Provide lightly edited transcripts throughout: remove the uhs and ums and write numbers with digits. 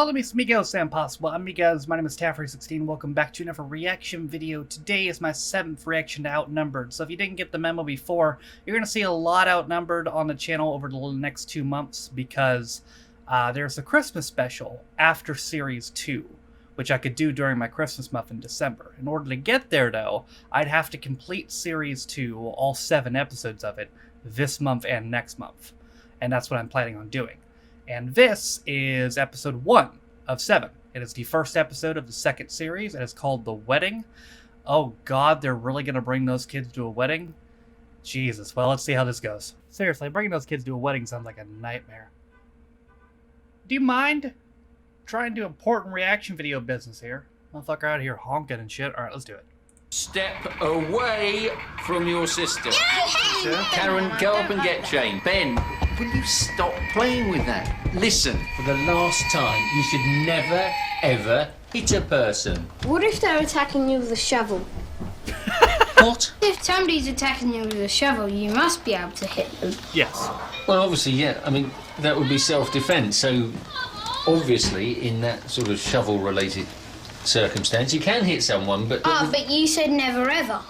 Hola mis amigos and possible amigas, my name is Taffrey16, welcome back to another reaction video. Today is my 7th reaction to Outnumbered, so if you didn't get the memo before, you're going to see a lot Outnumbered on the channel over the next 2 months because there's a Christmas special after Series 2, which I could do during my Christmas month in December. In order to get there though, I'd have to complete Series 2, all 7 episodes of it, this month and next month, and that's what I'm planning on doing. And this is episode 1 of 7. It is the first episode of the second series, and it's called The Wedding. Oh god, they're really going to bring those kids to a wedding? Jesus, well, let's see how this goes. Seriously, bringing those kids to a wedding sounds like a nightmare. Do you mind trying to do important reaction video business here? Motherfucker out here honking and shit. Alright, let's do it. Step away from your sister. Karen, go up and get Jane. Ben, will you stop playing with that? Listen, for the last time, you should never, ever hit a person. What if they're attacking you with a shovel? What? If somebody's attacking you with a shovel, you must be able to hit them. Yes. Well, obviously, yeah. I mean, that would be self-defense. So, obviously, in that sort of shovel-related circumstance, you can hit someone, but... But you said never ever.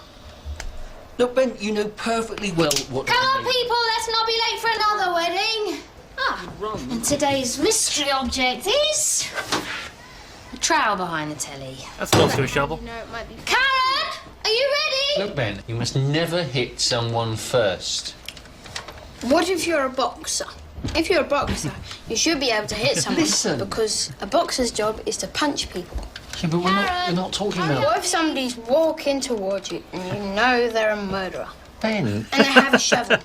Look, Ben, you know perfectly well what... Come on, people, let's not be late for another wedding. And today's mystery object is... a trowel behind the telly. That's close to a shovel. You know, it might be... Karen, are you ready? Look, Ben, you must never hit someone first. What if you're a boxer? If you're a boxer, you should be able to hit someone. Listen. Because a boxer's job is to punch people. Yeah, but we're not talking about... What if somebody's walking towards you and you know they're a murderer? Ben. And they have a shovel.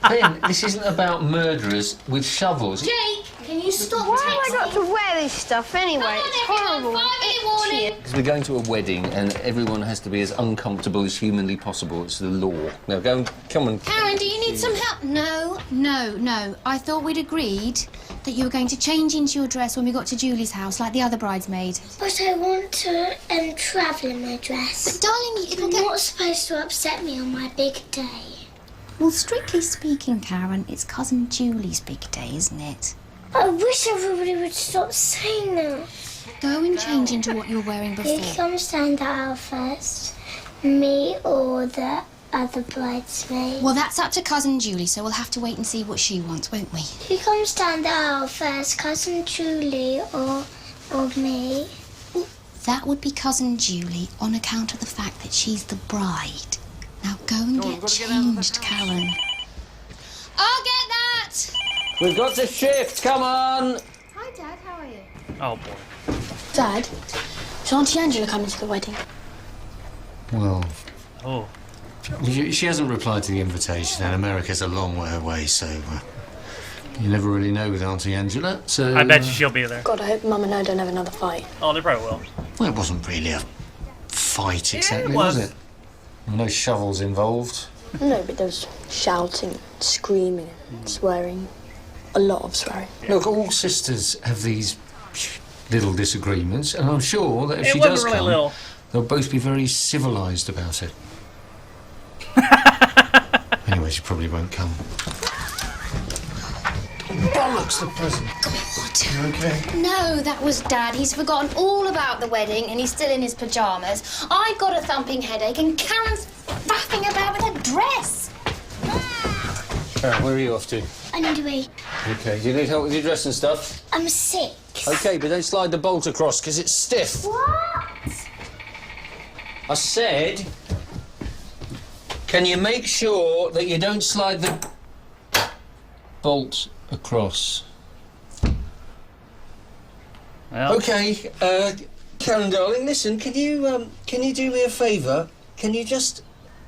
Ben, this isn't about murderers with shovels. Jake, can you stop Why have I got to wear this stuff anyway? It's horrible. Itchy. Because we're going to a wedding and everyone has to be as uncomfortable as humanly possible. It's the law. Now go and come on. Karen, do you need some help? No. I thought we'd agreed that you were going to change into your dress when we got to Julie's house, like the other bridesmaid. But I want to travel in my dress. But darling, it'll You're not supposed to upset me on my big day. Well, strictly speaking, Karen, it's cousin Julie's big day, isn't it? I wish everybody would stop saying that. Go and change into what you were wearing Who before. comes stand out first? Me or the other bridesmaid? Well, that's up to cousin Julie, so we'll have to wait and see what she wants, won't we? Who comes stand out first? Cousin Julie or me? That would be cousin Julie on account of the fact that she's the bride. Now go and get changed, Karen. I'll get that! We've got to shift. Come on. Hi, Dad, how are you? Oh boy. Dad, is Auntie Angela coming to the wedding? Well, Oh. she hasn't replied to the invitation, and America's a long way away, so you never really know with Auntie Angela. So I bet you she'll be there. God, I hope Mum and I don't have another fight. Oh, they probably will. well, it wasn't really a fight exactly, it was. was it? No shovels involved. No, but there was shouting, screaming, swearing. A lot of swearing. Look, all sisters have these little disagreements, and I'm sure that if It she wasn't does really come, little. they'll both be very civilised about it. Anyway, she probably won't come. Bollocks, the present. You okay? No, that was Dad. He's forgotten all about the wedding and he's still in his pyjamas. I've got a thumping headache and Karen's faffing about with her dress. Where are you off to? I need to wait. Okay. Do you need help with your dress and stuff? I'm 6. Okay, but don't slide the bolt across because it's stiff. What? I said, can you make sure that you don't slide the bolt across? Well, Okay, Karen, darling, listen. Can you do me a favour? Can you just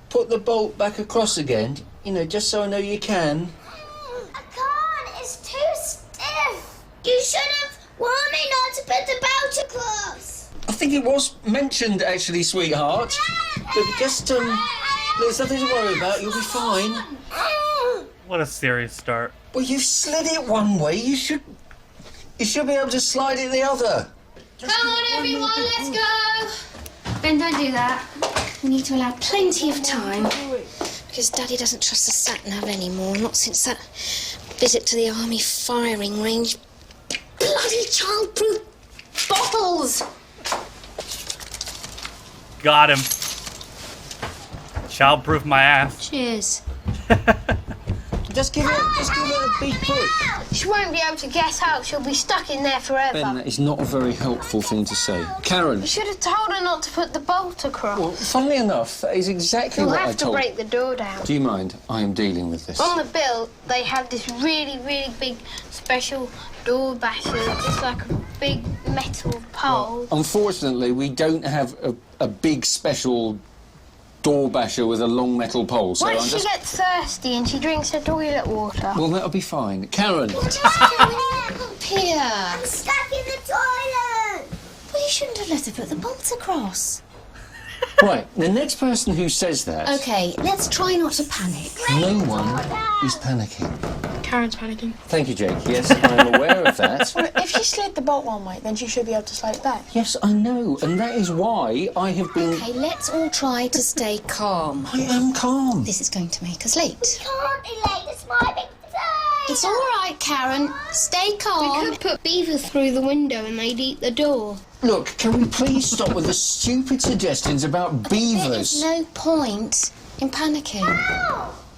put the bolt back across again? You know, just so I know you can. I can't. It's too stiff. You should have warned me not to put the belt across. I think it was mentioned, actually, sweetheart. But just there's nothing to worry about. You'll be fine. what a serious start. Well, you slid it one way. You should be able to slide it the other. Come on, everyone, let's go! Ben, don't do that. We need to allow plenty of time because Daddy doesn't trust the sat-nav anymore, not since that visit to the army firing range. Bloody childproof bottles! Got him. Childproof my ass. Cheers. Just give it a big push. She won't be able to get out. She'll be stuck in there forever. Ben, that is not a very helpful thing to say. Karen. You should have told her not to put the bolt across. Well, funnily enough, that is exactly You'll what I have to told. break the door down. Do you mind? I am dealing with this. On the bill, they have this really, really big special door basher, just like a big metal pole. Unfortunately, we don't have a big special door basher with a long metal pole. So What if I'm she just... gets thirsty and she drinks her toilet water? Well, that'll be fine. Karen. What is going on up here? I'm stuck in the toilet. Well, you shouldn't have let her put the bolt across. Right, the next person who says that... Okay, let's try not to panic. No one is panicking. Karen's panicking. Thank you, Jake. Yes, I'm aware of that. Well, if she slid the bolt one way, then she should be able to slide it back. Yes, I know, and that is why I have been... Okay, let's all try to stay calm. I am calm. This is going to make us late. Can't be late. It's my big day. It's all right, Karen. Stay We calm. could put beavers through the window and they'd eat the door. Look, can we please stop with the stupid suggestions about There is beavers? no point in panicking.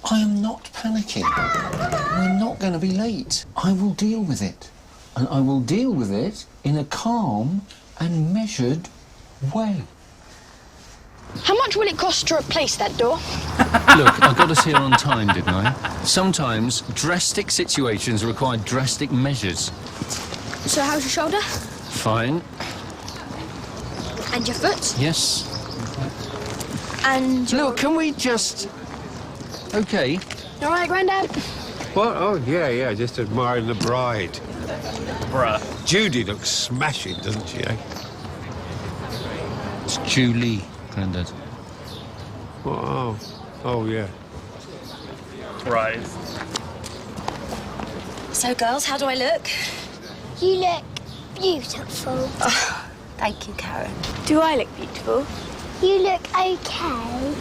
I am not panicking. We're not going to be late. I will deal with it. And I will deal with it in a calm and measured way. How much will it cost to replace that door? Look, I got us here on time, didn't I? Sometimes drastic situations require drastic measures. So how's your shoulder? Fine. And your foot? Yes. And your... Look, can we just... Okay. All right, Grandad? What? Oh, yeah, just admiring the bride. Bruh. Judy looks smashing, doesn't she, eh? It's Julie, Grandad. Oh, yeah. Right. So, girls, how do I look? You look beautiful. Thank you, Karen. Do I look beautiful? You look okay.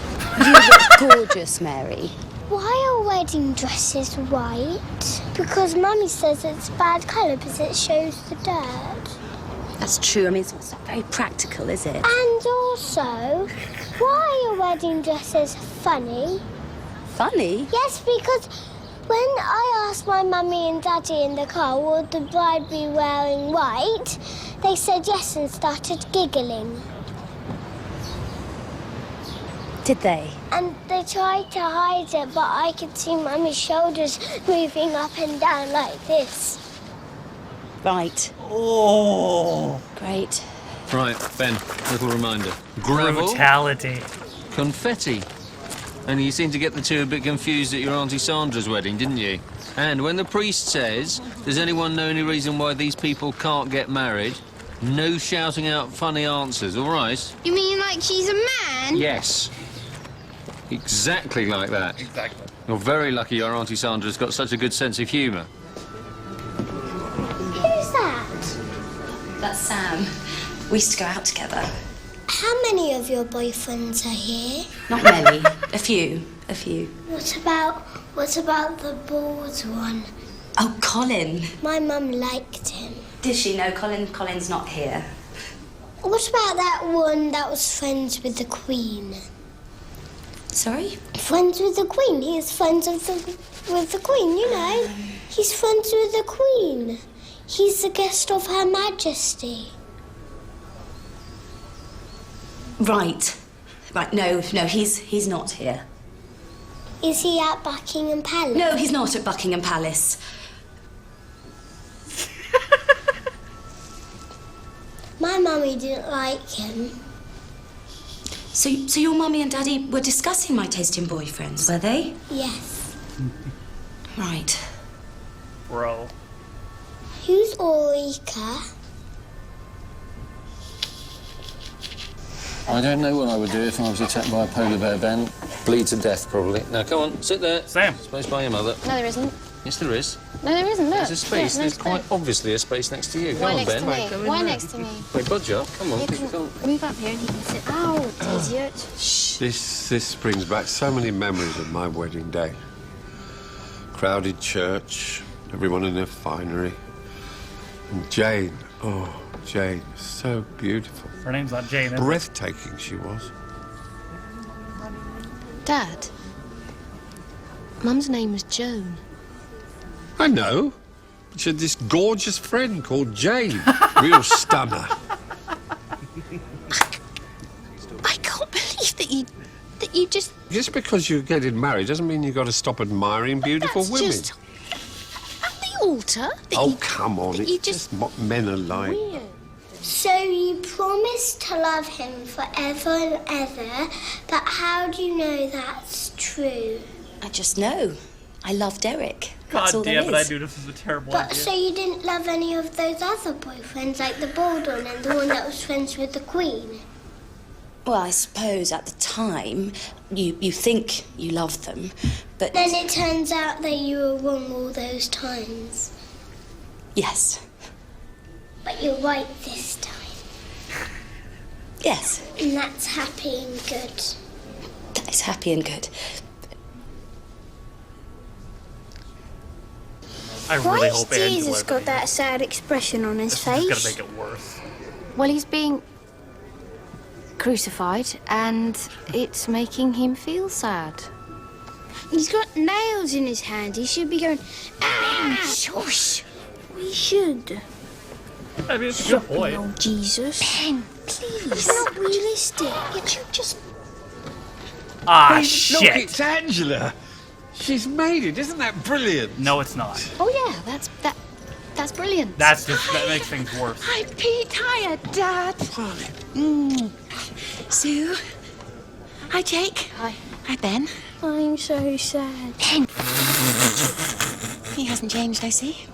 You look gorgeous, Mary. Why are wedding dresses white? Because Mummy says it's a bad colour because it shows the dirt. That's true. I mean, it's not very practical, is it? And also, why are wedding dresses funny? Funny. Yes, because when I asked my mummy and daddy in the car, would the bride be wearing white? They said yes and started giggling. Did they? And they tried to hide it, but I could see Mummy's shoulders moving up and down like this. Right. Oh. Great. Right, Ben, little reminder. Gravel, Brutality. confetti. And you seemed to get the two a bit confused at your Auntie Sandra's wedding, didn't you? And when the priest says, does anyone know any reason why these people can't get married? No shouting out funny answers, all right? You mean like she's a man? Yes. Exactly like that. Exactly. You're very lucky your Auntie Sandra's got such a good sense of humour. Who's that? That's Sam. We used to go out together. How many of your boyfriends are here? Not many. A few. What about the bald one? Oh, Colin. My mum liked him. Did she know Colin's not here? What about that one that was friends with the Queen? Sorry? Friends with the Queen. He is friends with the Queen, you know. He's friends with the Queen. He's the guest of Her Majesty. Right. No, he's not here. Is he at Buckingham Palace? No, he's not at Buckingham Palace. My mummy didn't like him. So your mummy and daddy were discussing my taste in boyfriends, were they? Yes. Right. Bro. Who's Ulrika? I don't know what I would do if I was attacked by a polar bear, Ben. Bleed to death, probably. Now, come on, sit there. Sam. Space by your mother. No, there isn't. Yes, there is. No, there isn't. Look. There's a space. There's quite obviously a space next to you. Come Why on, next Ben. to me? Why next to me? Wait, budge up. Come on, keep it going. Move up here and he can sit. Oh, idiot. This brings back so many memories of my wedding day. Crowded church, everyone in their finery. And Jane, oh, Jane, so beautiful. Her name's not Jane, is it? Breathtaking she was. Dad, Mum's name is Joan. I know. She had this gorgeous friend called Jane. Real stunner. I can't believe that you just... Just because you're getting married doesn't mean you've got to stop admiring beautiful That's women. just... At the altar? Oh, come on. that It's you just what men are like. So you promised to love him forever and ever, but how do you know that's true? I just know. I love Derek. That's all God there damn it, I is. knew this was a terrible But idea. so you didn't love any of those other boyfriends, like the bald one and the one that was friends with the Queen? Well, I suppose at the time you think you love them, but Then it turns out that you were wrong all those times. yes, But you're right this time. yes, And that's happy and good. that is happy and good. I really hope Angela... Jesus got that sad expression on his This face? is gonna make it worse. Well, he's being crucified, and it's making him feel sad. He's got nails in his hand. He should be going, ah! Shush! We should. I mean, it's a good point. Oh, Jesus. Ben, please. It's not realistic. Yet you just... Ah, Look, shit! it's Angela. She's made it. Isn't that brilliant? No, it's not. Oh yeah, that's brilliant. That makes things worse. I'm pee tired, Dad. Sue. Hi, Jake. Hi. Hi, Ben. I'm so sad. He hasn't changed, I see.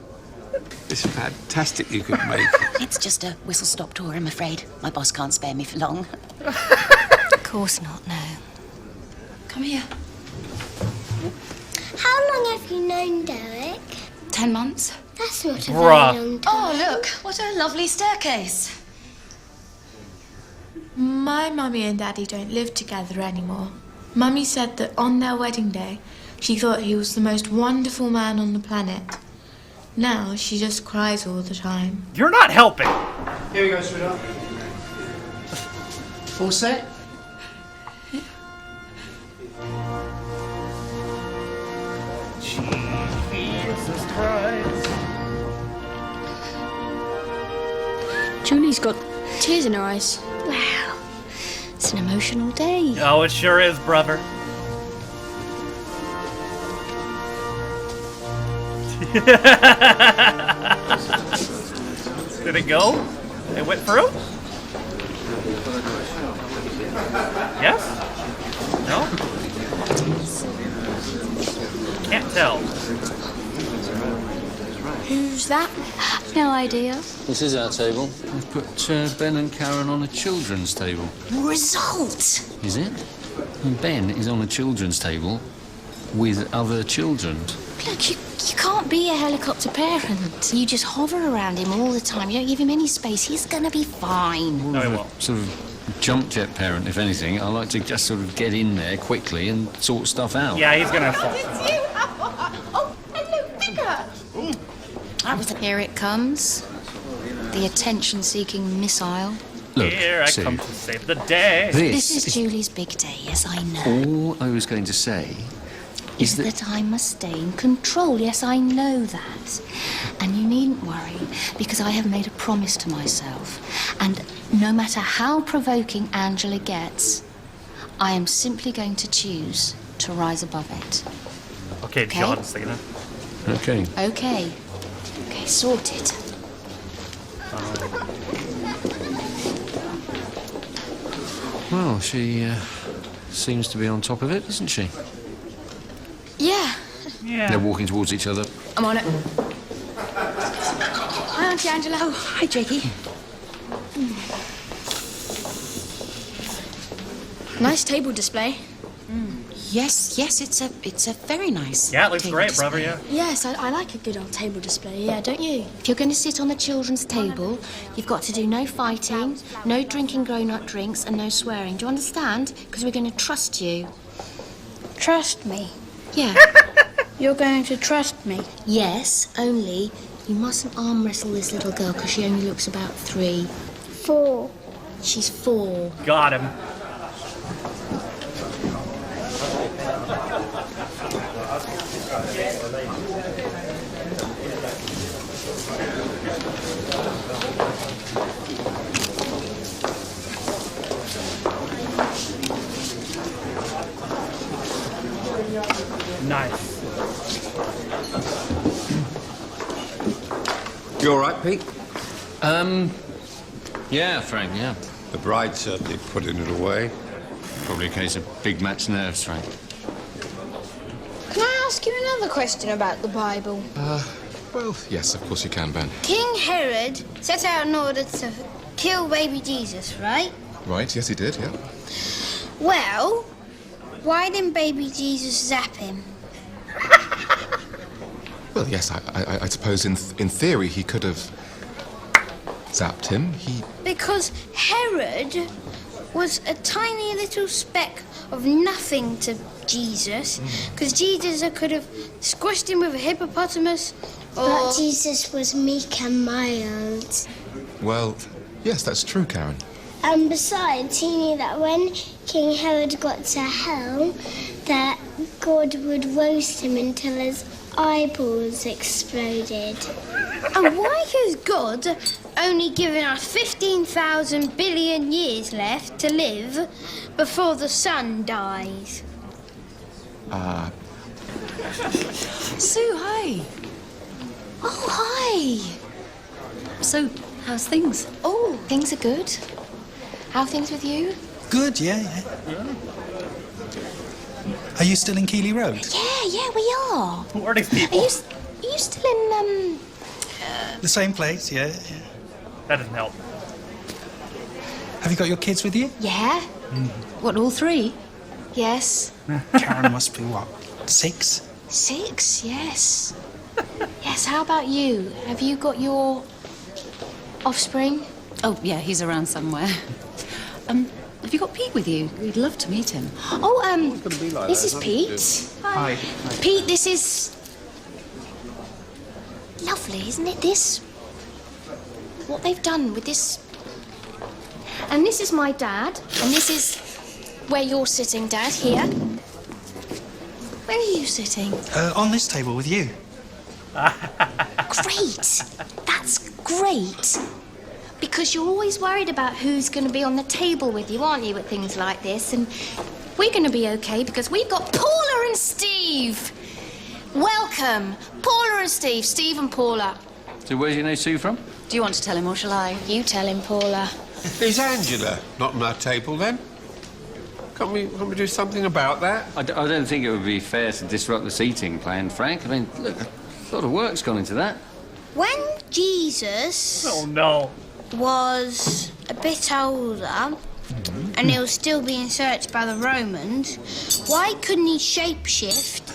It's fantastic you could make it. It's just a whistle-stop tour, I'm afraid. My boss can't spare me for long. Of course not, no. Come here. How long have you known Derek? 10 months. That's not a Bruh. very long time. Oh, look, what a lovely staircase. My mummy and daddy don't live together anymore. Mummy said that on their wedding day, she thought he was the most wonderful man on the planet. Now she just cries all the time. You're not helping. Here we go, sweetheart. All set? Jesus Christ. Julie's got tears in her eyes. Wow, it's an emotional day. Oh, it sure is, brother. Did it go? It went through? Yes? No? Can't tell. Who's that? No idea. This is our table. We've put Ben and Karen on a children's table. Result! Is it? And Ben is on a children's table with other children. Look, you can't be a helicopter parent. You just hover around him all the time. You don't give him any space. He's gonna be fine. No, he won't. Sort of jump jet parent, if anything. I like to just sort of get in there quickly and sort stuff out. Yeah, he's gonna fall. Oh, hello, Vicar. Here it comes. The attention-seeking missile. Look, Here I Sue, come to save the day. This is Julie's big day, yes, I know. all I was going to say Is that I must stay in control. Yes, I know that. And you needn't worry, because I have made a promise to myself. And no matter how provoking Angela gets, I am simply going to choose to rise above it. Okay, John, singing it. Okay. Okay. Okay, sorted. Well, she seems to be on top of it, isn't she? Yeah, Yeah. They're walking towards each other. I'm on it. Hi, Auntie Angela. Oh, hi, Jakey. Nice table display. Yes, it's a very nice. Yeah, it looks table great, display. brother, yeah. Yes, I like a good old table display. Yeah, don't you? If you're going to sit on the children's table, you've got to do no fighting, no drinking grown-up drinks, and no swearing. Do you understand? Because we're going to trust you. Trust me. Yeah. You're going to trust me. Yes, only You mustn't arm wrestle this little girl because she only looks about 3. 4. She's 4. Got him. Nice. You all right, Pete? Yeah, Frank, yeah. The bride certainly putting it away. Probably a case of big match nerves, Frank. Can I ask you another question about the Bible? Well, yes, of course you can, Ben. King Herod set out in order to kill baby Jesus, right? Right, yes, he did, yeah. Well, why didn't baby Jesus zap him? Well, yes, I suppose in theory he could have zapped him. Because Herod was a tiny little speck of nothing to Jesus. Because Jesus could have squashed him with a hippopotamus, or... But Jesus was meek and mild. Well, yes, that's true, Karen. And besides, he knew that when King Herod got to hell, that God would roast him until his eyeballs exploded. And why has God only given us 15,000 billion years left to live before the sun dies? Sue, hi. Oh, hi. So, how's things? Oh, things are good. How are things with you? Good, yeah. Are you still in Keeley Road? Yeah, we are. Who are these people? Are you still in, The same place, yeah. That doesn't help. Have you got your kids with you? Yeah. What, all 3? Yes. Karen must be, what, 6? 6, yes. Yes, how about you? Have you got your offspring? Oh, yeah, he's around somewhere. Have you got Pete with you? We'd love to meet him. Oh, this is Pete. Hi. Pete, this is... lovely, isn't it, this? What they've done with this... And this is my dad, and this is where you're sitting, Dad, here. Where are you sitting? On this table with you. Great! That's great! Because you're always worried about who's going to be on the table with you, aren't you, at things like this? And we're going to be okay because we've got Paula and Steve! Welcome! Paula and Steve. Steve and Paula. So where's your new Sue from? Do you want to tell him or shall I? You tell him, Paula. Is Angela not on our table, then? Can't we do something about that? I don't think it would be fair to disrupt the seating plan, Frank. I mean, look, a lot of work's gone into that. When Jesus was a bit older and he was still being searched by the Romans, why couldn't he shapeshift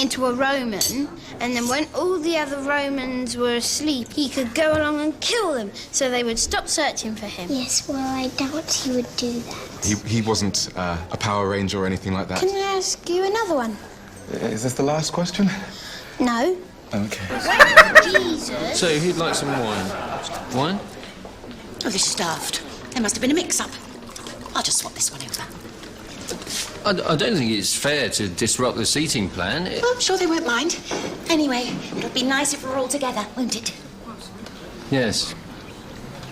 into a Roman, and then when all the other Romans were asleep, he could go along and kill them so they would stop searching for him? Yes, well, I doubt he would do that. He wasn't a Power Ranger or anything like that. Can I ask you another one? Is this the last question? No. Okay. Jesus. So, who'd like some wine? Wine? Oh, this is daft. There must have been a mix-up. I'll just swap this one over. I don't think it's fair to disrupt the seating plan. Well, I'm sure they won't mind. Anyway, it'll be nice if we're all together, won't it? Yes.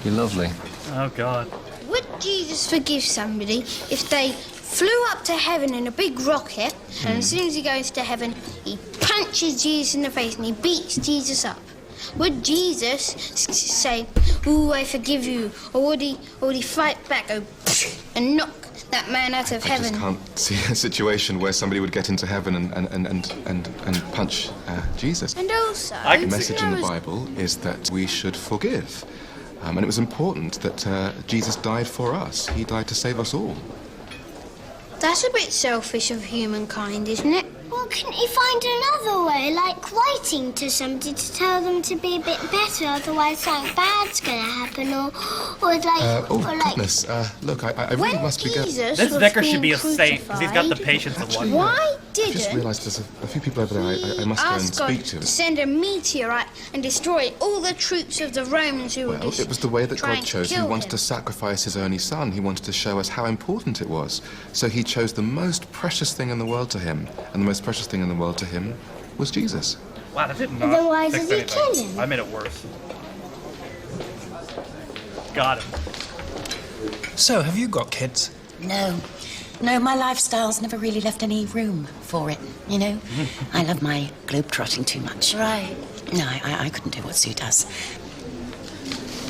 You're lovely. Oh, God. Would Jesus forgive somebody if they flew up to heaven in a big rocket, and as soon as he goes to heaven, he punches Jesus in the face and he beats Jesus up? Would Jesus say, "Ooh, I forgive you," or would he fight back, go and knock that man out of heaven? I just can't see a situation where somebody would get into heaven and punch Jesus. And also, The message in the Bible is that we should forgive. And it was important that Jesus died for us. He died to save us all. That's a bit selfish of humankind, isn't it? Well, couldn't you find another way, like writing to somebody to tell them to be a bit better, otherwise something bad's going to happen, Or like, Oh, or like, goodness. Look, I really when must be going. Jesus This was vicar should being be a saint because he's got the crucified, patience of one. why I just didn't realised there's a few people over there I must go and ask God speak to to. send a meteorite and destroy all the troops of the Romans who were Well, it was the way that trying God chose. to He kill wanted him? to sacrifice his only son. He wanted to show us how important it was. So he chose the most precious thing in the world to him. And the most precious thing in the world to him was Jesus. Wow, that did not then why fix did he anything. kill him? I made it worse. Got him. So, have you got kids? No. No, my lifestyle's never really left any room for it, you know? I love my globetrotting too much. Right. No, I couldn't do what Sue does.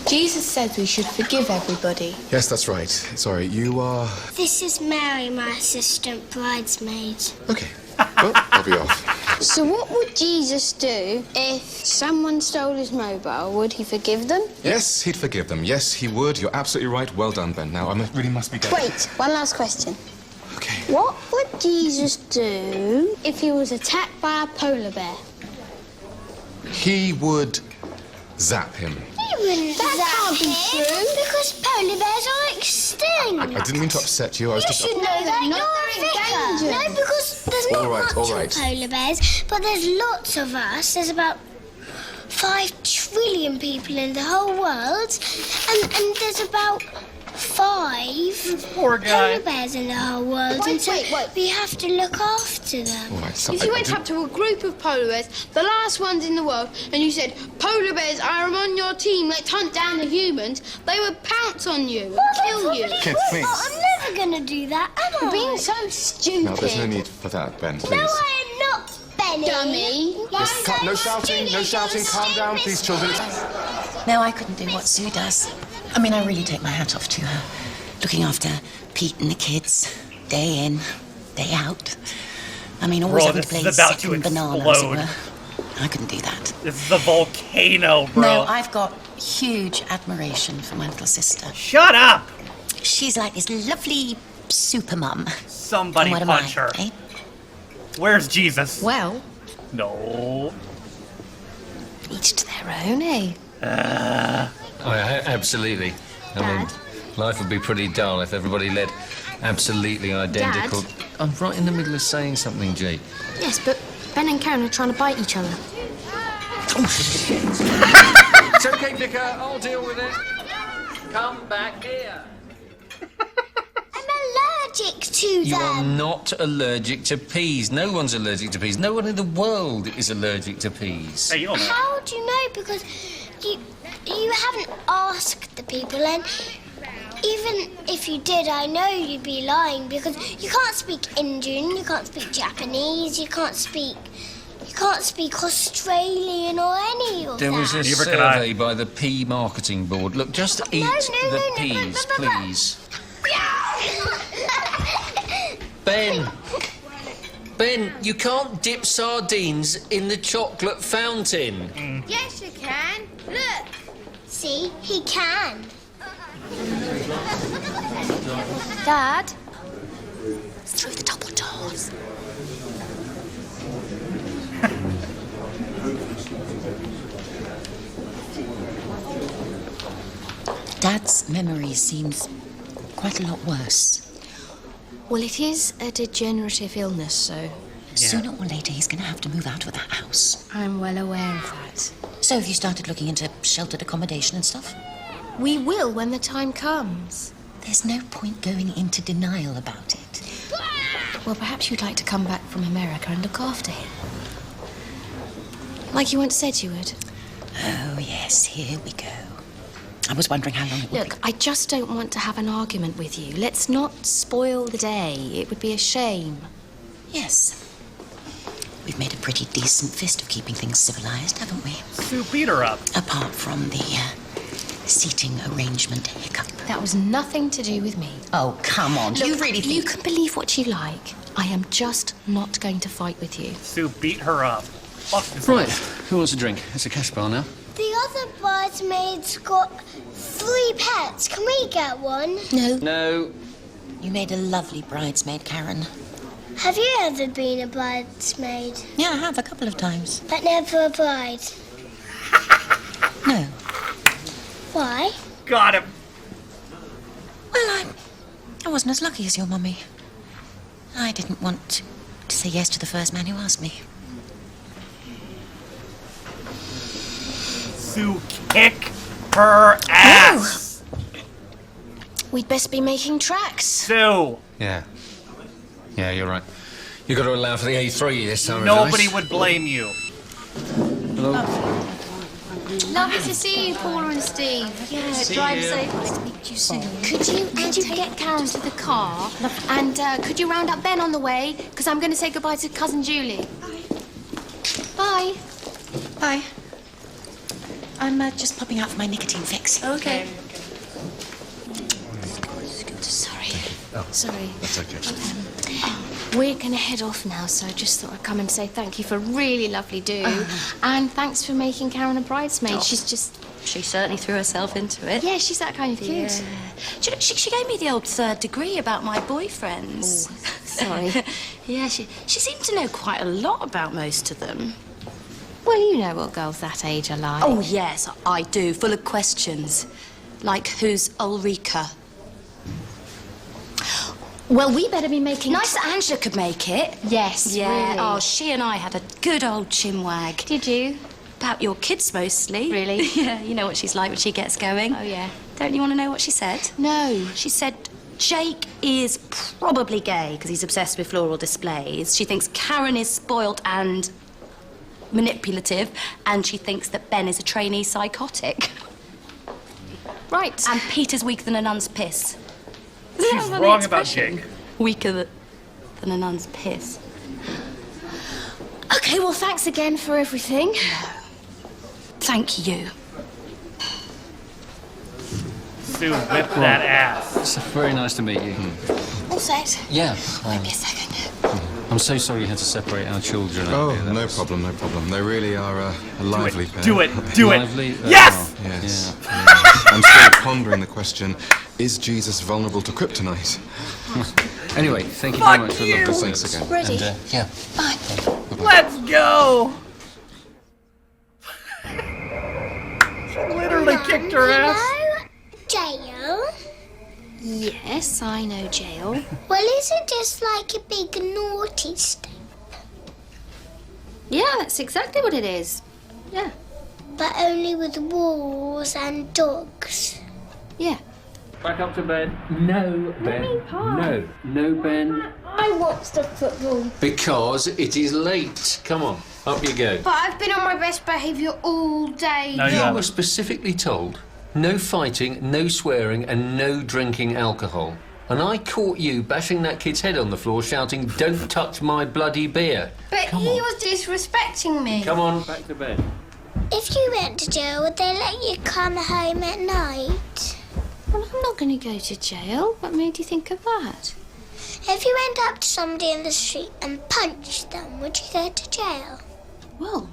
Jesus said we should forgive everybody. Yes, that's right. Sorry, you are... this is Mary, my assistant bridesmaid. Okay. Well, I'll be off. So what would Jesus do if someone stole his mobile? Would he forgive them? Yes, he'd forgive them. Yes, he would. You're absolutely right. Well done, Ben. Now, I really must be going. Wait, one last question. Okay. What would Jesus do if he was attacked by a polar bear? He would zap him. That can't be true. Because polar bears are extinct. I didn't mean to upset you. I was You just... should know that, you're a vicar. No, because there's not much all right. of polar bears, but there's lots of us. There's about 5 trillion people in the whole world, and there's about 5 poor guy. polar bears in the whole world, and so we have to look after them. All right, so If you went up to a group of polar bears, the last ones in the world, and you said, "Polar bears, I am on your team, let's hunt down the humans," they would pounce on you and kill you. Kids, please. I'm never going to do that, am I? You're being so stupid. No, there's no need for that, Ben, please. No, I am not, Benny. Dummy. Yes, no shouting, no shouting. Calm down, please, children. No, I couldn't do what Sue does. I mean, I really take my hat off to her. Looking after Pete and the kids, day in, day out. I mean, always Bro, having to this play is about to second banana, as it explode. were. I couldn't do that. This is a volcano, bro. No, I've got huge admiration for my little sister. Shut up! She's like this lovely super mum. Somebody And what am punch I, her. eh? Where's Jesus? Well, No. each to their own, eh? Oh, yeah, absolutely. I mean, life would be pretty dull if everybody led absolutely identical... I'm right in the middle of saying something, G. Yes, but Ben and Karen are trying to bite each other. It's okay, Vicar. I'll deal with it. Come back here. I'm allergic to You are them. not allergic to peas. No one's allergic to peas. No one in the world is allergic to peas. Hey, you don't know. How do you know? Because you haven't asked the people, and even if you did, I know you'd be lying because you can't speak Indian, you can't speak Japanese, you can't speak Australian or any of There that. was a Neither can I. survey by the Pea Marketing Board. Look, just eat the peas, please. Ben, you can't dip sardines in the chocolate fountain. Yes, you can. Look. See, he can. Dad? Through the double doors. Dad's memory seems quite a lot worse. Well, it is a degenerative illness, so... Sooner or later, he's going to have to move out of that house. I'm well aware of that. So have you started looking into sheltered accommodation and stuff? We will when the time comes. There's no point going into denial about it. Well, perhaps you'd like to come back from America and look after him. Like you once said you would. Oh, yes, here we go. I was wondering how long it would Look, I just don't want to have an argument with you. Let's not spoil the day. It would be a shame. be. Yes. We've made a pretty decent fist of keeping things civilized, haven't we? Sue, beat her up. Apart from the seating arrangement hiccup. That was nothing to do with me. Oh, come on. Do you really think... You can believe what you like. I am just not going to fight with you. Sue, beat her up. Fuck this Right, who wants a drink? It's a cash bar now. The other bridesmaids got 3 pets. Can we get one? No. No. You made a lovely bridesmaid, Karen. Have you ever been a bridesmaid? Yeah, I have a couple of times. But never a bride. No. Why? Got him. Well, I wasn't as lucky as your mummy. I didn't want to say yes to the first man who asked me. Sue, kick her ass! We'd best be making tracks. Sue! Yeah. Yeah, you're right. You got to allow for the A3 this time. Nobody would blame you. Hello. Lovely to see you, Paula and Steve. Yeah, See drive you. safe. Nice to meet you soon. Could you get Karen to the car? And could you round up Ben on the way? Because I'm going to say goodbye to cousin Julie. Bye. Bye. I'm just popping out for my nicotine fix. Okay. Sorry. Oh, Sorry. that's okay. We're going to head off now, so I just thought I'd come and say thank you for a really lovely do. And thanks for making Karen a bridesmaid. She's just... She certainly threw herself into it. Yeah, she's that kind of kid. Yeah. Do you know, she gave me the old third degree about my boyfriends. Sorry. Yeah, she seemed to know quite a lot about most of them. Well, you know what girls that age are like. Oh, yes, I do. Full of questions. Like, who's Ulrika? Well, we better be making... Nice that Angela could make it. Yes, Yeah. really. Oh, she and I had a good old chinwag. Did you? About your kids, mostly. Really? Yeah, you know what she's like when she gets going. Oh, yeah. Don't you want to know what she said? No. She said Jake is probably gay because he's obsessed with floral displays. She thinks Karen is spoilt and manipulative, and she thinks that Ben is a trainee psychotic. Right. And Peter's weaker than a nun's piss. She's wrong about Jake. Weaker than a nun's piss. Okay, well, thanks again for everything. Thank you. Sue, whip that ass. It's very nice to meet you. All set. Yeah. Wait me a second. I'm so sorry you had to separate our children. Oh, no problem, no problem. They really are a lively pair. Do it, do it. Lively? Yes! Yes. Yeah. yes. I'm still pondering the question, is Jesus vulnerable to kryptonite? Anyway, thank you very much for you. looking. Thanks again. Ready? And, yeah. Bye. Let's go! She literally kicked her ass. Jail? Yes, I know jail. Well, is it just like a big naughty step? Yeah, that's exactly what it is. Yeah. But only with walls and dogs. Yeah. Back up to bed. No, Ben. No. No, Ben. I watched the football. Because it is late. Come on, up you go. But I've been on my best behaviour all day. No, you You were haven't. specifically told no fighting, no swearing, and no drinking alcohol. And I caught you bashing that kid's head on the floor, shouting, "Don't touch my bloody beer." But he was disrespecting me. Come on, back to bed. If you went to jail, would they let you come home at night? Well, I'm not going to go to jail. What made you think of that? If you went up to somebody in the street and punched them, would you go to jail? Well,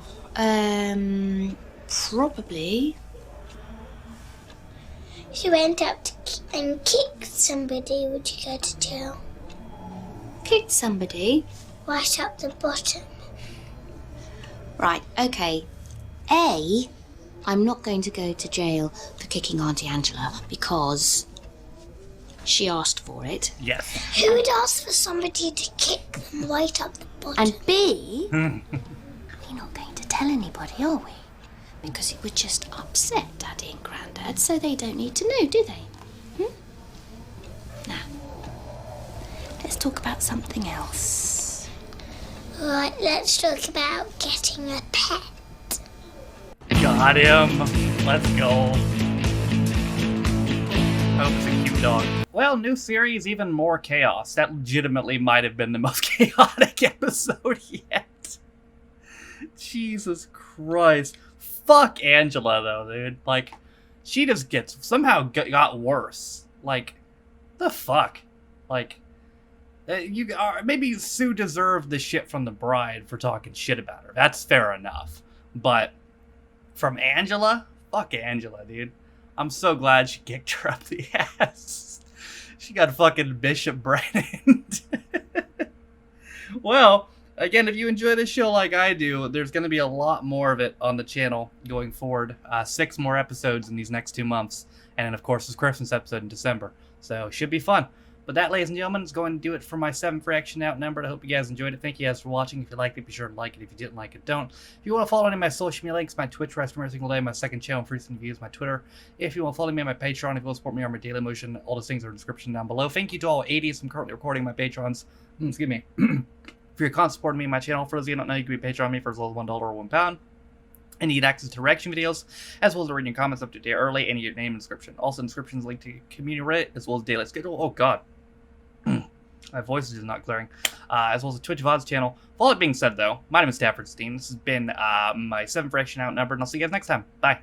probably. If you went up and kicked somebody, would you go to jail? Kicked somebody? Right up the bottom. Right, okay. I'm not going to go to jail for kicking Auntie Angela because she asked for it. Yes. Who would ask for somebody to kick them right up the bottom? And B, we're not going to tell anybody, are we? Because it would just upset Daddy and Grandad, so they don't need to know, do they? Now, let's talk about something else. Right, let's talk about getting a pet. Got him. Let's go. Hope it's a cute dog. Well, new series, even more chaos. That legitimately might have been the most chaotic episode yet. Jesus Christ. Fuck Angela, though, dude. Like, she just somehow got worse. Like, the fuck? Like, maybe Sue deserved the shit from the bride for talking shit about her. That's fair enough. But from Angela? Fuck Angela, dude. I'm so glad she kicked her up the ass. She got fucking Bishop Brennan. Well, again, if you enjoy this show like I do, there's going to be a lot more of it on the channel going forward. 6 more episodes in these next 2 months. And then, of course, this Christmas episode in December. So it should be fun. But that, ladies and gentlemen, is going to do it for my 7th reaction Outnumbered. I hope you guys enjoyed it. Thank you guys for watching. If you liked it, be sure to like it. If you didn't like it, don't. If you want to follow any of my social media links, my Twitch where I stream every single day, my second channel, Free Views, my Twitter. If you want to follow me on my Patreon, if you want to support me on my Daily Motion, all those things are in the description down below. Thank you to all 80s. I'm currently recording my Patrons. Excuse me. For your constant support of me and my channel. For those of you who don't know, you can be a Patreon on me for as low as $1 or £1. And you get access to reaction videos, as well as reading your comments up to a day early, and your name and description. Also, in the description is linked to community Reddit, as well as daily schedule. Oh, God. My voice is just not clearing. As well as a Twitch VODs channel. With all that being said, though, my name is Stafford Steen. This has been my 7th reaction Outnumbered, and I'll see you guys next time. Bye.